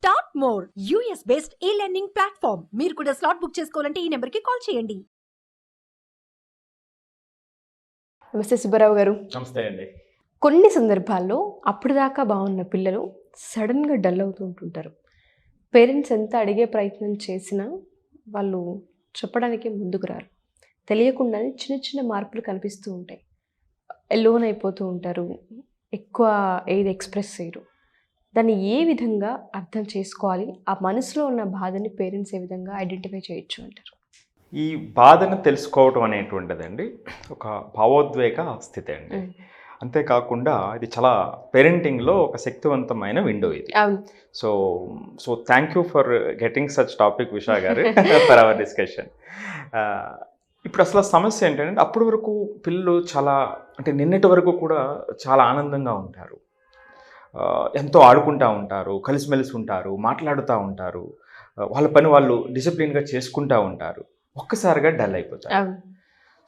Start more US based ఈ learning platform. మీరు కూడా స్లాట్ బుక్ చేసుకోవాలంటే ఈ నెంబర్కి కాల్ చేయండి. నమస్తే సుబ్బారావు గారు. నమస్తే అండి. కొన్ని సందర్భాల్లో అప్పుడు దాకా బాగున్న పిల్లలు సడన్గా డల్ అవుతూ ఉంటుంటారు. పేరెంట్స్ ఎంత అడిగే ప్రయత్నం చేసినా వాళ్ళు చెప్పడానికి ముందుకు రారు. తెలియకుండానే చిన్న చిన్న మార్పులు కనిపిస్తూ ఉంటాయి. ఎలోన్ అయిపోతూ ఉంటారు, ఎక్కువ ఏది ఎక్స్ప్రెస్ చేయరు. దాన్ని ఏ విధంగా అర్థం చేసుకోవాలి? ఆ మనసులో ఉన్న బాధని పేరెంట్స్ ఏ విధంగా ఐడెంటిఫై చేయొచ్చు అంటారు? ఈ బాధను తెలుసుకోవటం అనేటువంటిదండి ఒక భావోద్వేగ స్థితి అండి. అంతేకాకుండా ఇది చాలా పేరెంటింగ్లో ఒక శక్తివంతమైన విండో ఇది. So thank you for getting such topic Usha గారు ఫర్ అవర్ డిస్కషన్. ఇప్పుడు అసలు సమస్య ఏంటంటే అప్పటి వరకు పిల్లలు చాలా అంటే నిన్నటి వరకు కూడా చాలా ఆనందంగా ఉంటారు, ఎంతో ఆడుకుంటూ ఉంటారు, కలిసిమెలిసి ఉంటారు, మాట్లాడుతూ ఉంటారు, వాళ్ళ పని వాళ్ళు డిసిప్లిన్గా చేసుకుంటూ ఉంటారు. ఒక్కసారిగా డల్ అయిపోతారు.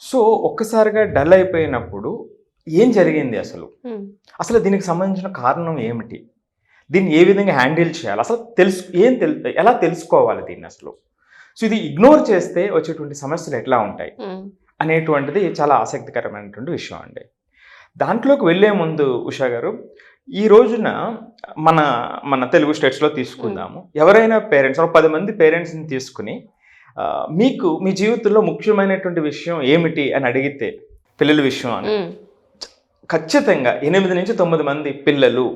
సో ఒక్కసారిగా డల్ అయిపోయినప్పుడు ఏం జరిగింది అసలు దీనికి సంబంధించిన కారణం ఏమిటి, దీన్ని ఏ విధంగా హ్యాండిల్ చేయాలి, అసలు ఎలా తెలుసుకోవాలి దీన్ని అసలు. సో ఇది ఇగ్నోర్ చేస్తే వచ్చేటువంటి సమస్యలు ఎట్లా ఉంటాయి అనేటువంటిది చాలా ఆసక్తికరమైనటువంటి విషయం అండి. దాంట్లోకి వెళ్ళే ముందు ఉషా గారు, ఈ రోజున మన తెలుగు స్టేట్స్లో తీసుకుందాము. ఎవరైనా పేరెంట్స్ 10 మంది పేరెంట్స్ని తీసుకుని మీకు మీ జీవితంలో ముఖ్యమైనటువంటి విషయం ఏమిటి అని అడిగితే పిల్లల విషయం అని ఖచ్చితంగా 8 నుంచి 9 మంది పిల్లలు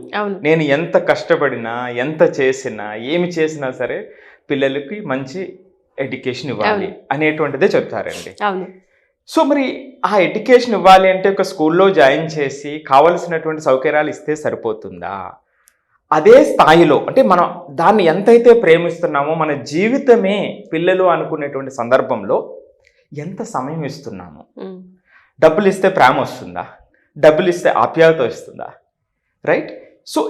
నేను ఎంత కష్టపడినా ఎంత చేసినా ఏమి చేసినా సరే పిల్లలకి మంచి ఎడ్యుకేషన్ ఇవ్వాలి అనేటువంటిదే చెప్తారండి. సో మరి ఆ ఎడ్యుకేషన్ ఇవ్వాలి అంటే ఒక స్కూల్లో జాయిన్ చేసి కావలసినటువంటి సౌకర్యాలు ఇస్తే సరిపోతుందా? అదే స్థాయిలో అంటే మనం దాన్ని ఎంతైతే ప్రేమిస్తున్నామో మన జీవితమే పిల్లలు అనుకునేటువంటి సందర్భంలో ఎంత సమయం ఇస్తున్నాము? డబ్బులు ఇస్తే ప్రేమ వస్తుందా? డబ్బులు ఇస్తే ఆప్యాయత వస్తుందా? రైట్. సో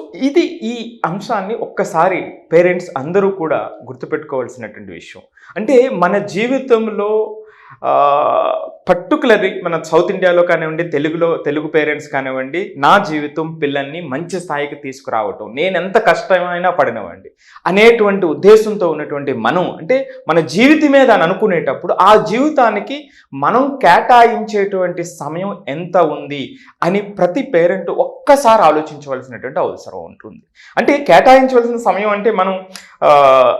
ఈ అంశాన్ని ఒక్కసారి పేరెంట్స్ అందరూ కూడా గుర్తుపెట్టుకోవాల్సినటువంటి విషయం. అంటే మన జీవితంలో పర్టికులర్లీ మన సౌత్ ఇండియాలో కానివ్వండి, తెలుగు పేరెంట్స్ కానివ్వండి, నా జీవితం పిల్లల్ని మంచి స్థాయికి తీసుకురావటం, నేను ఎంత కష్టమైనా పడినవ్వండి అనేటువంటి ఉద్దేశంతో ఉన్నటువంటి మనం అంటే మన జీవితమే దాన్ని అనుకునేటప్పుడు ఆ జీవితానికి మనం కేటాయించేటువంటి సమయం ఎంత ఉంది అని ప్రతి పేరెంట్ ఒక్కసారి ఆలోచించవలసినటువంటి అవసరం ఉంటుంది. అంటే కేటాయించవలసిన సమయం అంటే మనం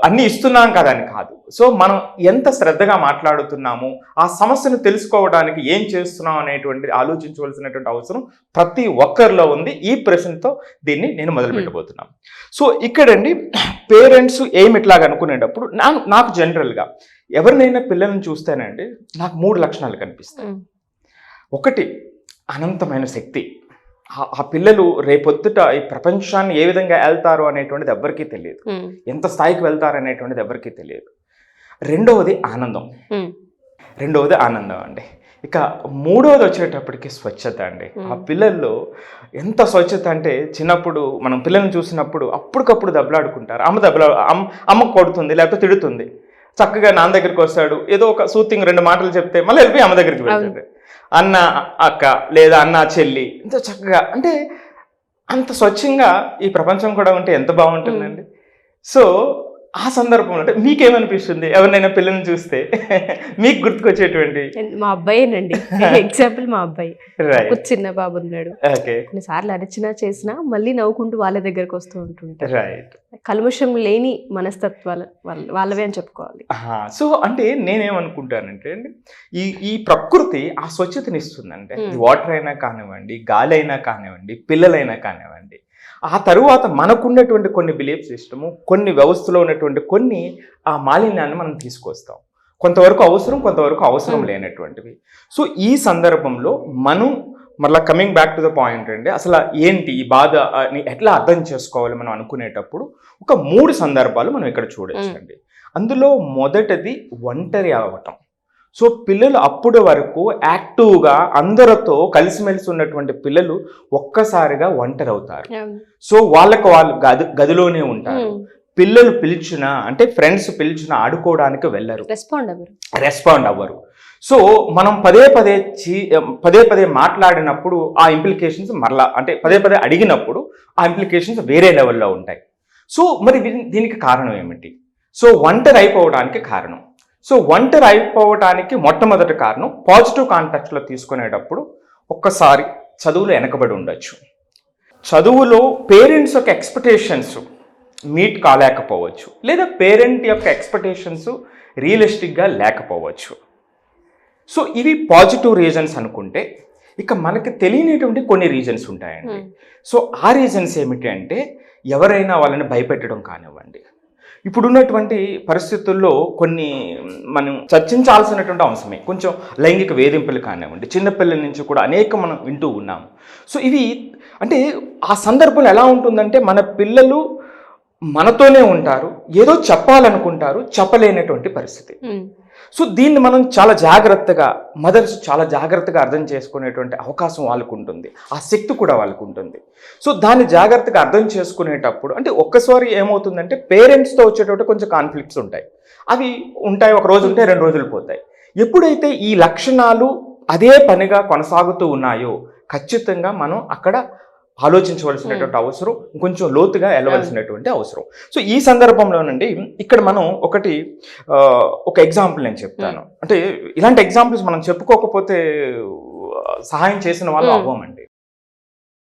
అన్నీ ఇస్తున్నాం కదా అని కాదు. సో మనం ఎంత శ్రద్ధగా మాట్లాడుతున్నాము, ఆ సమస్యను తెలుసుకోవడానికి ఏం చేస్తున్నాం అనేటువంటి ఆలోచించవలసినటువంటి అవసరం ప్రతి ఒక్కరిలో ఉంది. ఈ ప్రశ్నతో దీన్ని నేను మొదలు పెట్టబోతున్నాను. సో ఇక్కడండి పేరెంట్స్ ఇట్లాగా అనుకునేటప్పుడు నాకు జనరల్గా ఎవరినైనా పిల్లల్ని చూస్తేనండి నాకు 3 లక్షణాలు కనిపిస్తాయి. ఒకటి, అనంతమైన శక్తి. ఆ పిల్లలు రేపొద్దుట ఈ ప్రపంచాన్ని ఏ విధంగా వెళ్తారు అనేటువంటిది ఎవరికీ తెలియదు, ఎంత స్థాయికి వెళ్తారు అనేటువంటిది ఎవరికీ తెలియదు. రెండవది ఆనందం అండి. ఇక మూడవది వచ్చేటప్పటికి స్వచ్ఛత అండి. ఆ పిల్లల్లో ఎంత స్వచ్ఛత అంటే చిన్నప్పుడు మనం పిల్లల్ని చూసినప్పుడు అప్పటికప్పుడు దెబ్బలాడుకుంటారు. అమ్మ కొడుతుంది లేకపోతే తిడుతుంది, చక్కగా నాన్న దగ్గరికి వస్తాడు, ఏదో ఒక సూతింగ్ 2 మాటలు చెప్తే మళ్ళీ వెళ్ళిపోయి అమ్మ దగ్గరికి వెళ్తాడు. అన్న అక్క లేదా అన్న చెల్లి ఎంత చక్కగా అంటే అంత స్వచ్ఛంగా ఈ ప్రపంచం కూడా ఉంటే ఎంత బాగుంటుందండి. సో ఆ సందర్భంలో అంటే మీకేమనిపిస్తుంది ఎవరినైనా పిల్లల్ని చూస్తే మీకు గుర్తుకొచ్చేటువంటి? మా అబ్బాయేనండి ఎగ్జాంపుల్. మా అబ్బాయి చిన్న బాబు ఉన్నాడు. కొన్నిసార్లు అరిచినా చేసినా మళ్ళీ నవ్వుకుంటూ వాళ్ళ దగ్గరకు వస్తూ ఉంటుంటారు. కల్మషం లేని మనస్తత్వాలు వాళ్ళవే అని చెప్పుకోవాలి. సో అంటే నేనేమనుకుంటానంటే అండి ఈ ప్రకృతి ఆ స్వచ్ఛతని ఇస్తుందంటే వాటర్ అయినా కానివ్వండి, గాలి అయినా కానివ్వండి, పిల్లలైనా కానివ్వండి. ఆ తరువాత మనకున్నటువంటి కొన్ని బిలీఫ్ సిస్టము, కొన్ని వ్యవస్థలో ఉన్నటువంటి కొన్ని ఆ మాలిన్యాన్ని మనం తీసుకొస్తాం. కొంతవరకు అవసరం, కొంతవరకు అవసరం లేనటువంటివి. సో ఈ సందర్భంలో మనం మళ్ళీ coming back to the point అండి, అసలు ఏంటి ఈ బాధని ఎట్లా అర్థం చేసుకోవాలి మనం అనుకునేటప్పుడు ఒక 3 సందర్భాలు మనం ఇక్కడ చూడొచ్చండి. అందులో మొదటిది ఒంటరి అవ్వటం. సో పిల్లలు అప్పటి వరకు యాక్టివ్గా అందరితో కలిసిమెలిసి ఉన్నటువంటి పిల్లలు ఒక్కసారిగా ఒంటరి అవుతారు. సో వాళ్ళు గదిలోనే ఉంటారు. పిల్లలు పిలిచినా అంటే ఫ్రెండ్స్ పిలిచినా ఆడుకోవడానికి వెళ్ళరు, రెస్పాండ్ అవ్వరు. సో మనం పదే పదే మాట్లాడినప్పుడు ఆ ఇంప్లికేషన్స్ మరలా అంటే పదే అడిగినప్పుడు ఆ ఇంప్లికేషన్స్ వేరే లెవెల్లో ఉంటాయి. సో మరి దీనికి కారణం ఏమిటి? సో ఒంటరి అయిపోవడానికి కారణం. సో ఒంటరి అయిపోవడానికి మొట్టమొదటి కారణం పాజిటివ్ కాంటాక్ట్లో తీసుకునేటప్పుడు ఒక్కసారి చదువులో వెనకబడి ఉండొచ్చు. చదువులో పేరెంట్స్ యొక్క ఎక్స్పెక్టేషన్స్ మీట్ కాలేకపోవచ్చు, లేదా పేరెంట్ యొక్క ఎక్స్పెక్టేషన్స్ రియలిస్టిక్గా లేకపోవచ్చు. సో ఇవి పాజిటివ్ రీజన్స్ అనుకుంటే, ఇక మనకి తెలియనటువంటి కొన్ని రీజన్స్ ఉంటాయండి. సో ఆ రీజన్స్ ఏమిటి అంటే, ఎవరైనా వాళ్ళని భయపెట్టడం కానివ్వండి, ఇప్పుడున్నటువంటి పరిస్థితుల్లో కొన్ని మనం చర్చించాల్సినటువంటి అవసరమే. కొంచెం లైంగిక వేధింపులు కానివ్వండి, చిన్నపిల్లల నుంచి కూడా అనేక మనం వింటూ ఉన్నాము. సో ఇవి అంటే ఆ సందర్భంలో ఎలా ఉంటుందంటే, మన పిల్లలు మనతోనే ఉంటారు, ఏదో చెప్పాలనుకుంటారు, చెప్పలేనటువంటి పరిస్థితి. సో దీన్ని మనం చాలా జాగ్రత్తగా, మదర్స్ చాలా జాగ్రత్తగా అర్థం చేసుకునేటువంటి అవకాశం వాళ్ళకు ఉంటుంది, ఆ శక్తి కూడా వాళ్ళకు ఉంటుంది. సో దాన్ని జాగ్రత్తగా అర్థం చేసుకునేటప్పుడు అంటే ఒక్కసారి ఏమవుతుందంటే, పేరెంట్స్తో వచ్చేటప్పుడు కొంచెం కాన్ఫ్లిక్ట్స్ ఉంటాయి. అవి ఉంటాయి, ఒక రోజు ఉంటాయి, 2 రోజులు పోతాయి. ఎప్పుడైతే ఈ లక్షణాలు అదే పనిగా కొనసాగుతూ ఉన్నాయో, ఖచ్చితంగా మనం అక్కడ ఆలోచించవలసినటువంటి అవసరం, కొంచెం లోతుగా వెళ్ళవలసినటువంటి అవసరం. సో ఈ సందర్భంలోనండి ఇక్కడ మనం ఒక ఎగ్జాంపుల్ నేను చెప్తాను. అంటే ఇలాంటి ఎగ్జాంపుల్స్ మనం చెప్పుకోకపోతే సహాయం చేసిన వాళ్ళు అవ్వమండి.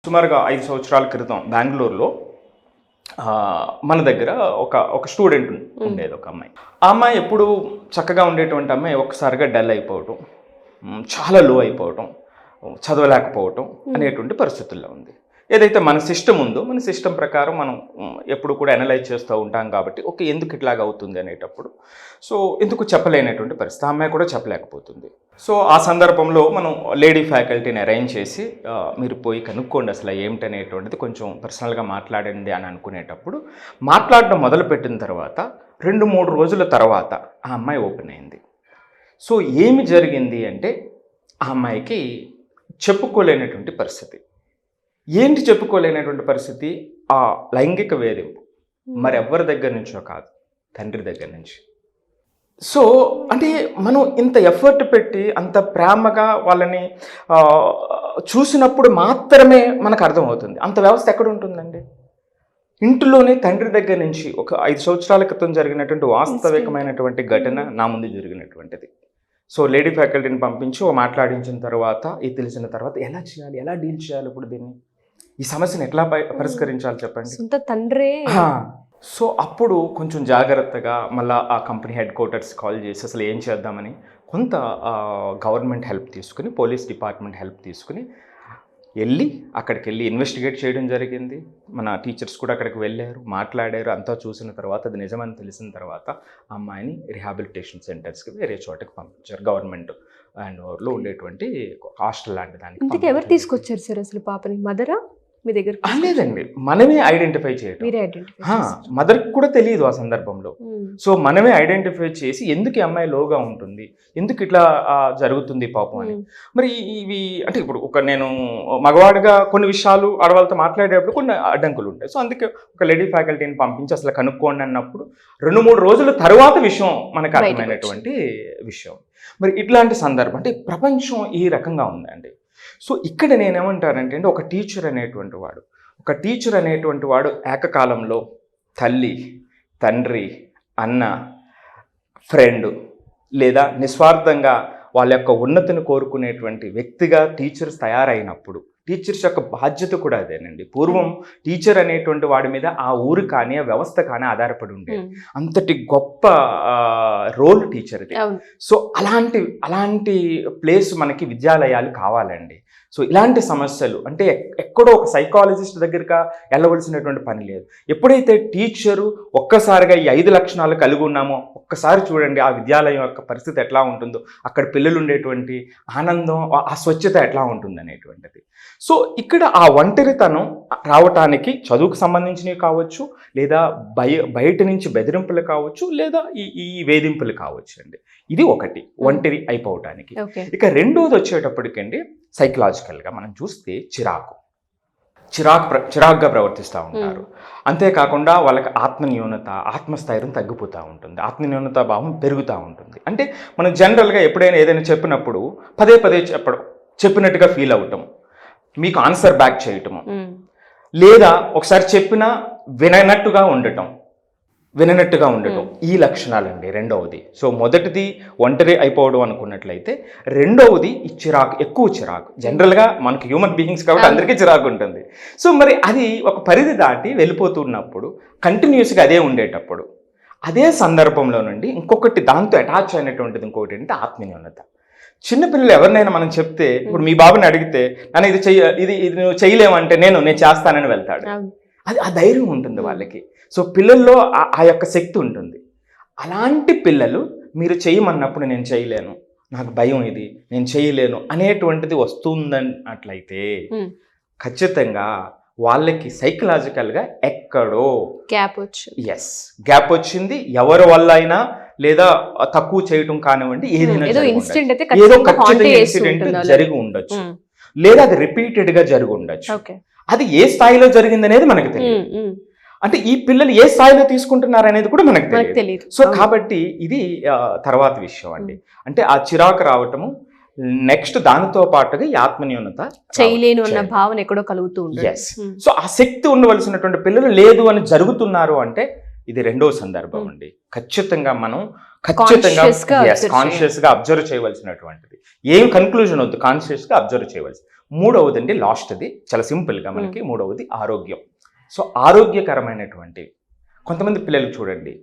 సుమారుగా 5 సంవత్సరాల క్రితం బెంగళూరులో మన దగ్గర ఒక స్టూడెంట్ ఉండేది, ఒక అమ్మాయి. ఆ అమ్మాయి ఎప్పుడు చక్కగా ఉండేటువంటి అమ్మాయి ఒక్కసారిగా డల్ అయిపోవటం, చాలా లో అయిపోవటం, చదవలేకపోవటం అనేటువంటి పరిస్థితుల్లో ఉంది. ఏదైతే మన సిస్టమ్ ఉందో, మన సిస్టమ్ ప్రకారం మనం ఎప్పుడు కూడా అనలైజ్ చేస్తూ ఉంటాం కాబట్టి, ఓకే ఎందుకు ఇట్లాగ అవుతుంది అనేటప్పుడు, సో ఎందుకు చెప్పలేనటువంటి పరిస్థితి, అమ్మాయి కూడా చెప్పలేకపోతుంది. సో ఆ సందర్భంలో మనం లేడీ ఫ్యాకల్టీని అరేంజ్ చేసి, మీరు పోయి కనుక్కోండి అసలు ఏమిటనేటువంటిది, కొంచెం పర్సనల్గా మాట్లాడండి అని అనుకునేటప్పుడు, మాట్లాడడం మొదలుపెట్టిన తర్వాత 2-3 రోజుల తర్వాత ఆ అమ్మాయి ఓపెన్ అయింది. సో ఏమి జరిగింది అంటే, ఆ అమ్మాయికి చెప్పుకోలేనటువంటి పరిస్థితి. ఏంటి చెప్పుకోలేనటువంటి పరిస్థితి? ఆ లైంగిక వేధింపు మరెవ్వరి దగ్గర నుంచో కాదు, తండ్రి దగ్గర నుంచి. సో అంటే మనం ఇంత ఎఫర్ట్ పెట్టి అంత ప్రేమగా వాళ్ళని చూసినప్పుడు మాత్రమే మనకు అర్థమవుతుంది. అంత వ్యవస్థ ఎక్కడ ఉంటుందండి? ఇంటిలోనే తండ్రి దగ్గర నుంచి. ఒక 5 సంవత్సరాల క్రితం జరిగినటువంటి వాస్తవికమైనటువంటి ఘటన నా ముందు జరిగినటువంటిది. సో లేడీ ఫ్యాకల్టీని పంపించి మాట్లాడించిన తర్వాత, ఇది తెలిసిన తర్వాత ఎలా చేయాలి, ఎలా డీల్ చేయాలి, ఇప్పుడు దీన్ని, ఈ సమస్యను ఎట్లా పరిష్కరించాలి చెప్పండి. సొంత తండ్రే. సో అప్పుడు కొంచెం జాగ్రత్తగా మళ్ళీ ఆ కంపెనీ హెడ్ క్వార్టర్స్ కాల్ చేసి అసలు ఏం చేద్దామని కొంత గవర్నమెంట్ హెల్ప్ తీసుకుని, పోలీస్ డిపార్ట్మెంట్ హెల్ప్ తీసుకుని అక్కడికి వెళ్ళి ఇన్వెస్టిగేట్ చేయడం జరిగింది. మన టీచర్స్ కూడా అక్కడికి వెళ్ళారు, మాట్లాడారు. అంతా చూసిన తర్వాత అది నిజమని తెలిసిన తర్వాత అమ్మాయిని రిహాబిలిటేషన్ సెంటర్స్కి వేరే చోటకి పంపించారు. గవర్నమెంట్ అండ్ ఊర్లో ఉండేటువంటి హాస్టల్ లాంటి దానికి. ఇంతకీ ఎవరు తీసుకొచ్చారు సార్ అసలు పాపని? మదరా మీ దగ్గర? లేదండి, మనమే ఐడెంటిఫై చేయడం. మదర్కి కూడా తెలియదు ఆ సందర్భంలో. సో మనమే ఐడెంటిఫై చేసి ఎందుకు ఈ అమ్మాయి లోగా ఉంటుంది, ఎందుకు ఇట్లా జరుగుతుంది పాపం అని. మరి ఇవి అంటే ఇప్పుడు నేను మగవాడిగా కొన్ని విషయాలు ఆడవాళ్ళతో మాట్లాడేటప్పుడు కొన్ని అడ్డంకులు ఉంటాయి. సో అందుకే ఒక లేడీ ఫ్యాకల్టీని పంపించి అసలు కనుక్కోండి అన్నప్పుడు 2-3 రోజుల తర్వాత విషయం మనకు అర్థమైనటువంటి విషయం. మరి ఇట్లాంటి సందర్భం అంటే ప్రపంచం ఈ రకంగా ఉందండి. సో ఇక్కడ నేనేమంటానంటే, ఒక టీచర్ అనేటువంటి వాడు ఏకకాలంలో తల్లి, తండ్రి, అన్న, ఫ్రెండ్, లేదా నిస్వార్థంగా వాళ్ళ యొక్క ఉన్నతిని కోరుకునేటువంటి వ్యక్తిగా టీచర్స్ తయారైనప్పుడు, టీచర్స్ యొక్క బాధ్యత కూడా అదేనండి. పూర్వం టీచర్ అనేటువంటి వాడి మీద ఆ ఊరు కానీ, ఆ వ్యవస్థ కానీ ఆధారపడి ఉండేది. అంతటి గొప్ప రోల్ టీచర్ది. సో అలాంటి ప్లేస్ మనకి విద్యాలయాలు కావాలండి. సో ఇలాంటి సమస్యలు అంటే ఎక్కడో ఒక సైకాలజిస్ట్ దగ్గరగా వెళ్ళవలసినటువంటి పని లేదు. ఎప్పుడైతే టీచరు ఒక్కసారిగా ఈ 5 లక్షణాలు కలిగి ఉన్నామో, ఒక్కసారి చూడండి ఆ విద్యాలయం యొక్క పరిస్థితి ఎట్లా ఉంటుందో, అక్కడ పిల్లలు ఉండేటువంటి ఆనందం, ఆ స్వచ్ఛత ఎట్లా ఉంటుంది అనేటువంటిది. సో ఇక్కడ ఆ ఒంటరితనం రావటానికి చదువుకు సంబంధించినవి కావచ్చు, లేదా బయట నుంచి బెదిరింపులు కావచ్చు, లేదా ఈ వేధింపులు కావచ్చు అండి. ఇది ఒకటి ఒంటరి అయిపోవటానికి. ఇక రెండోది వచ్చేటప్పటికండి, సైకలాజికల్గా మనం చూస్తే చిరాకుగా ప్రవర్తిస్తూ ఉంటారు. అంతేకాకుండా వాళ్ళకి ఆత్మన్యూనత, ఆత్మస్థైర్యం తగ్గిపోతూ ఉంటుంది, ఆత్మన్యూనత భావం పెరుగుతూ ఉంటుంది. అంటే మనం జనరల్గా ఎప్పుడైనా ఏదైనా చెప్పినప్పుడు పదే చెప్పినట్టుగా ఫీల్ అవటం, మీకు ఆన్సర్ బ్యాక్ చేయటము, లేదా ఒకసారి చెప్పినా విననట్టుగా ఉండటం ఈ లక్షణాలండి రెండవది. సో మొదటిది ఒంటరి అయిపోవడం అనుకున్నట్లయితే, రెండవది ఈ ఎక్కువ చిరాకు. జనరల్గా మనకి హ్యూమన్ బీయింగ్స్ కాబట్టి అందరికీ చిరాకు ఉంటుంది. సో మరి అది ఒక పరిధి దాటి వెళ్ళిపోతున్నప్పుడు, కంటిన్యూస్గా అదే ఉండేటప్పుడు, అదే సందర్భంలో నుండి ఇంకొకటి దాంతో అటాచ్ అయినటువంటిది ఇంకొకటి అంటే ఆత్మీయత. చిన్నపిల్లలు ఎవరినైనా మనం చెప్తే, ఇప్పుడు మీ బాబుని అడిగితే నన్ను ఇది నువ్వు చేయలేమంటే నేను చేస్తానని వెళ్తాడు. అది ఆ ధైర్యం ఉంటుంది వాళ్ళకి. సో పిల్లల్లో ఆ యొక్క శక్తి ఉంటుంది. అలాంటి పిల్లలు మీరు చేయమన్నప్పుడు నేను చేయలేను, నాకు భయం, ఇది నేను చేయలేను అనేటువంటిది వస్తుందన్నట్లయితే ఖచ్చితంగా వాళ్ళకి సైకలాజికల్గా ఎక్కడో గ్యాప్ వచ్చింది. ఎవరి వల్ల అయినా, లేదా తక్కువ చేయటం కానివ్వండి, ఏదైనా ఏదో ఖచ్చితంగా ఇన్సిడెంట్ జరిగి ఉండొచ్చు, లేదా అది రిపీటెడ్గా జరిగి ఉండొచ్చు. అది ఏ స్థాయిలో జరిగింది అనేది మనకు తెలియదు. అంటే ఈ పిల్లలు ఏ స్థాయిలో తీసుకుంటున్నారు అనేది కూడా మనకు తెలియదు. సో కాబట్టి ఇది తర్వాత విషయం అండి. అంటే ఆ చిరాకు రావటము, నెక్స్ట్ దానితో పాటుగా ఈ ఆత్మన్యూనత, చేయలేను అన్న భావన ఎక్కడో కలుగుతూ ఉంటుంది. సో ఆ శక్తి ఉండవలసినటువంటి పిల్లలు లేదు అని జరుగుతున్నారు అంటే ఇది రెండో సందర్భం అండి. ఖచ్చితంగా మనం కాన్షియస్ గా అబ్జర్వ్ చేయవలసినటువంటిది. ఏం కన్క్లూజన్ వద్దు, కాన్షియస్ గా అబ్జర్వ్ చేయవలసి. మూడవది అండి, లాస్ట్ది చాలా సింపుల్ గా మనకి, మూడవది ఆరోగ్యం. సో ఆరోగ్యకరమైనటువంటి కొంతమంది పిల్లలు చూడండి,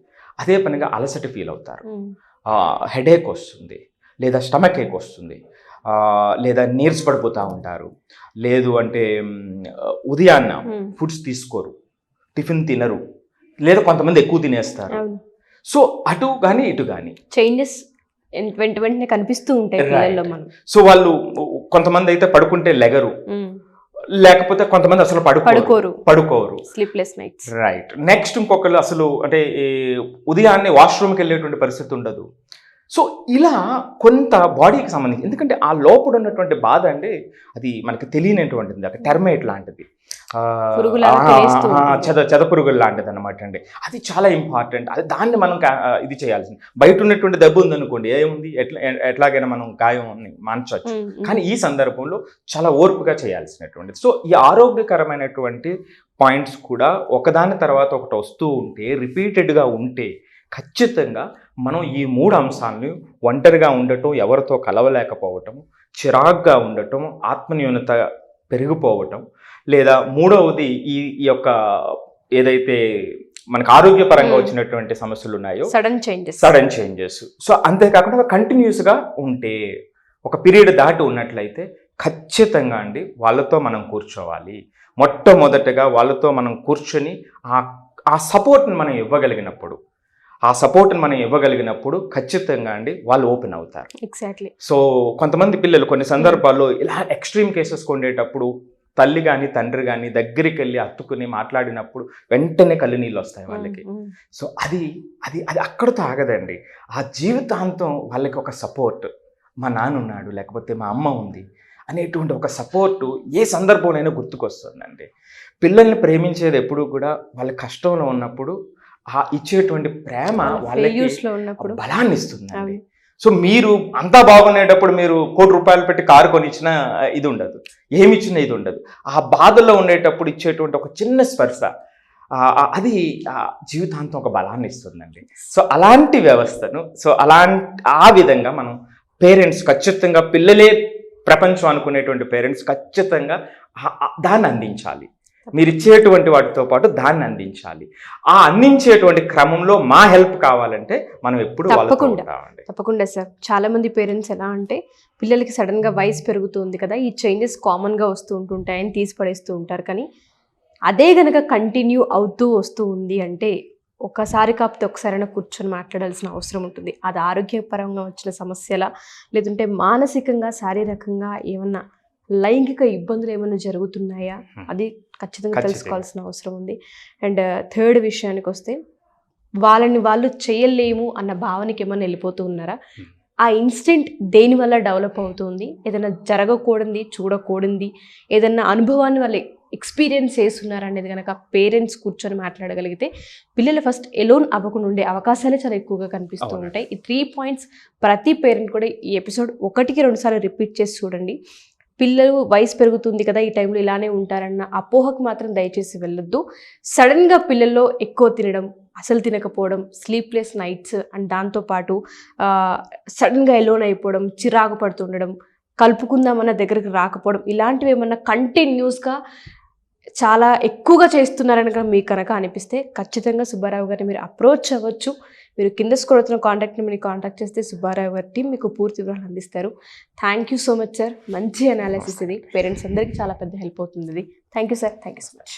అదే పనిగా అలసట ఫీల్ అవుతారు, హెడేక్ వస్తుంది, లేదా స్టమక్ ఏక్ వస్తుంది, లేదా నీరసపడిపోతూ ఉంటారు, లేదు అంటే ఉదయాన్న ఫుడ్స్ తీసుకోరు, టిఫిన్ తినరు, లేదా కొంతమంది ఎక్కువ తినేస్తారు. సో అటు కానీ ఇటు కానీ చేంజెస్ వెంటనే కనిపిస్తూ ఉంటాయి పిల్లల్లో. మనం సో వాళ్ళు కొంతమంది అయితే పడుకుంటే లెగరు, లేకపోతే కొంతమంది అసలు పడుకోరు, స్లీప్లెస్ నైట్స్. రైట్. నెక్స్ట్ ఇంకొకరు అసలు అంటే ఉదయాన్నే వాష్రూమ్కి వెళ్ళేటువంటి పరిస్థితి ఉండదు. సో ఇలా కొంత బాడీకి సంబంధించి, ఎందుకంటే ఆ లోపల ఉన్నటువంటి బాధ అండి, అది మనకి తెలియనటువంటిది, అది టెర్మైట్ లాంటిది, చెదపురుగులు లాంటిది అనమాట అండి. అది చాలా ఇంపార్టెంట్. అది దాన్ని మనం ఇది చేయాల్సింది. బయట ఉన్నటువంటి దెబ్బ ఉందనుకోండి, ఏముంది, ఎట్లాగైనా మనం గాయం మాన్చవచ్చు. కానీ ఈ సందర్భంలో చాలా ఓర్పుగా చేయాల్సినటువంటిది. సో ఈ ఆరోగ్యకరమైనటువంటి పాయింట్స్ కూడా ఒకదాని తర్వాత ఒకటి వస్తూ ఉంటే, రిపీటెడ్గా ఉంటే, ఖచ్చితంగా మనం ఈ 3 అంశాలని, ఒంటరిగా ఉండటం, ఎవరితో కలవలేకపోవటం, చిరాగ్గా ఉండటం, ఆత్మన్యూనత పెరిగిపోవటం, లేదా మూడవది ఈ యొక్క ఏదైతే మనకు ఆరోగ్యపరంగా వచ్చినటువంటి సమస్యలు ఉన్నాయో, సడన్ చేంజెస్. సో అంతేకాకుండా కంటిన్యూస్గా ఉంటే, ఒక పీరియడ్ దాటి ఉన్నట్లయితే ఖచ్చితంగా అండి వాళ్ళతో మనం కూర్చోవాలి. మొట్టమొదటగా వాళ్ళతో మనం కూర్చొని ఆ సపోర్ట్ని మనం ఇవ్వగలిగినప్పుడు ఖచ్చితంగా అండి వాళ్ళు ఓపెన్ అవుతారు. ఎగ్జాక్ట్లీ. సో కొంతమంది పిల్లలు కొన్ని సందర్భాల్లో ఇలా ఎక్స్ట్రీమ్ కేసెస్ ఉండేటప్పుడు తల్లి కానీ తండ్రి కానీ దగ్గరికి వెళ్ళి హత్తుకుని మాట్లాడినప్పుడు వెంటనే కళ్ళు నీళ్ళు వస్తాయి వాళ్ళకి. సో అది అది అది అక్కడితో ఆగదండి. ఆ జీవితాంతం వాళ్ళకి ఒక సపోర్ట్, మా నాన్న ఉన్నాడు, లేకపోతే మా అమ్మ ఉంది అనేటువంటి ఒక సపోర్టు ఏ సందర్భంలోనైనా గుర్తుకొస్తుందండి. పిల్లల్ని ప్రేమించేది ఎప్పుడు కూడా వాళ్ళ కష్టంలో ఉన్నప్పుడు ఆ ఇచ్చేటువంటి ప్రేమ వాళ్ళకి బలాన్ని ఇస్తుందండి. సో మీరు అంతా బాగునేటప్పుడు మీరు ₹1,00,00,000 పెట్టి కారు కొనిచ్చిన ఇది ఉండదు, ఏమిచ్చినా ఇది ఉండదు. ఆ బాధలో ఉండేటప్పుడు ఇచ్చేటువంటి ఒక చిన్న స్పర్శ, అది జీవితాంతం ఒక బలాన్ని ఇస్తుందండి. సో అలాంటి వ్యవస్థను, సో ఆ విధంగా మనం పేరెంట్స్ ఖచ్చితంగా, పిల్లలే ప్రపంచం అనుకునేటువంటి పేరెంట్స్ ఖచ్చితంగా దాన్ని అందించాలి. మీరు ఇచ్చేటువంటి వాటితో పాటు దాన్ని అందించాలి. ఆ అందించేటువంటి క్రమంలో మా హెల్ప్ కావాలంటే మనం ఎప్పుడు తప్పకుండా సార్. చాలా మంది పేరెంట్స్ ఎలా అంటే, పిల్లలకి సడన్గా వయసు పెరుగుతుంది కదా, ఈ చేంజెస్ కామన్గా వస్తూ ఉంటుంటాయని తీసి పడేస్తూ ఉంటారు. కానీ అదే గనక కంటిన్యూ అవుతూ వస్తూ ఉంది అంటే, ఒకసారి కాకపోతే ఒకసారైనా కూర్చొని మాట్లాడాల్సిన అవసరం ఉంటుంది. అది ఆరోగ్యపరంగా వచ్చిన సమస్యల, లేదంటే మానసికంగా, శారీరకంగా ఏమన్నా లైంగిక ఇబ్బందులు ఏమైనా జరుగుతున్నాయా, అది ఖచ్చితంగా తెలుసుకోవాల్సిన అవసరం ఉంది. అండ్ థర్డ్ విషయానికి వస్తే, వాళ్ళని వాళ్ళు చేయలేము అన్న భావనకి ఏమైనా వెళ్ళిపోతూ ఉన్నారా, ఆ ఇన్స్టెంట్ దేనివల్ల డెవలప్ అవుతుంది, ఏదైనా జరగకూడదు, చూడకూడదు, ఏదైనా అనుభవాన్ని వాళ్ళు ఎక్స్పీరియన్స్ చేస్తున్నారు అనేది కనుక పేరెంట్స్ కూర్చొని మాట్లాడగలిగితే, పిల్లలు ఫస్ట్ ఎలోన్ అవ్వకుండా ఉండే అవకాశాలే చాలా ఎక్కువగా కనిపిస్తూ ఉంటాయి. ఈ 3 పాయింట్స్ ప్రతి పేరెంట్ కూడా ఈ ఎపిసోడ్ 1కి 2 సార్లు రిపీట్ చేసి చూడండి. పిల్లలు వయసు పెరుగుతుంది కదా, ఈ టైంలో ఇలానే ఉంటారన్న అపోహకు మాత్రం దయచేసి వెళ్ళొద్దు. సడన్గా పిల్లల్లో ఎక్కువ తినడం, అసలు తినకపోవడం, స్లీప్లెస్ నైట్స్ అండ్ దాంతోపాటు సడన్గా ఎలోన్ అయిపోవడం, చిరాకు పడుతుండడం, కలుపుకుందామన్న దగ్గరికి రాకపోవడం, ఇలాంటివి ఏమన్నా కంటిన్యూస్గా చాలా ఎక్కువగా చేస్తున్నారని కనుక మీకు కనుక అనిపిస్తే ఖచ్చితంగా సుబ్బారావు గారిని మీరు అప్రోచ్ అవ్వచ్చు. మీరు కింద స్క్రోల్ అవుతున్న కాంటాక్ట్ని మీరు కాంటాక్ట్ చేస్తే సుబ్బారావు గారి టీం మీకు పూర్తి వివరాలు అందిస్తారు. Thank you so much sir. మంచి అనాలిసిస్ ఇది, పేరెంట్స్ అందరికీ చాలా పెద్ద హెల్ప్ అవుతుంది ఇది. Thank you sir, thank you so much.